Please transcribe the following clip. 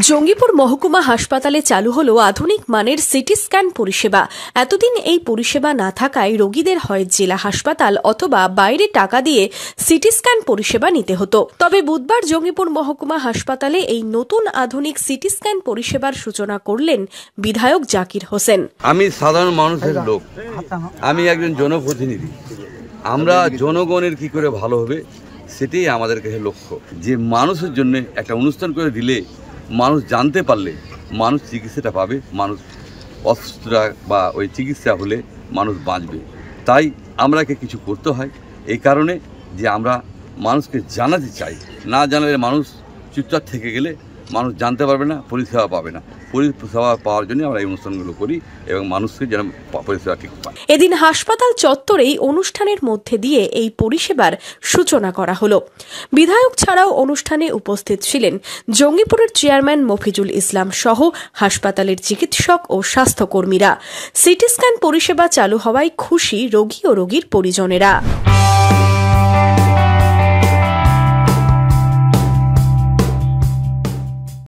জঙ্গিপুর মহকুমা হাসপাতালে চালু হলো আধুনিক মানের সিটি স্ক্যান পরিষেবা। এতদিন এই পরিষেবা না থাকায় রোগীদের হয় জেলা হাসপাতাল অথবা বাইরে টাকা দিয়ে সিটি স্ক্যান পরিষেবা নিতে হতো। তবে বুধবার জঙ্গিপুর মহকুমা হাসপাতালে এই নতুন আধুনিক সিটি স্ক্যান পরিষেবার সূচনা করলেন বিধায়ক জাকির হোসেন। আমি সাধারণ মানুষের লোক, আমি একজন জনপ্রতিনিধি। আমরা জনগণের কি করে ভালো হবে সেটাই আমাদের কাছে লক্ষ্য। যে মানুষের জন্য একটা অনুষ্ঠান করে দিলে, মানুষ জানতে পারলে মানুষ চিকিৎসাটা পাবে, মানুষ অসুস্থতা বা ওই চিকিৎসা হলে মানুষ বাঁচবে। তাই আমরাকে কিছু করতে হয়, এই কারণে যে আমরা মানুষকে জানাতে চাই। না জানালে মানুষ চুপচাপ থেকে গেলে মানুষ জানতে পারবে না, পরিষেবা পাবে না। পরিষেবা পাওয়ার জন্য আমরা এই অনুষ্ঠানগুলো করি এবং মানুষকে যেন পরিষেবা ঠিক পায়। এদিন হাসপাতাল চত্বরেই অনুষ্ঠানের মধ্যে দিয়ে এই পরিষেবার সূচনা করা হলো। বিধায়ক ছাড়াও অনুষ্ঠানে উপস্থিত ছিলেন জঙ্গিপুরের চেয়ারম্যান মফিজুল ইসলাম সহ হাসপাতালের চিকিৎসক ও স্বাস্থ্যকর্মীরা। সিটি স্ক্যান পরিষেবা চালু হওয়ায় খুশি রোগী ও রোগীর পরিজনেরা।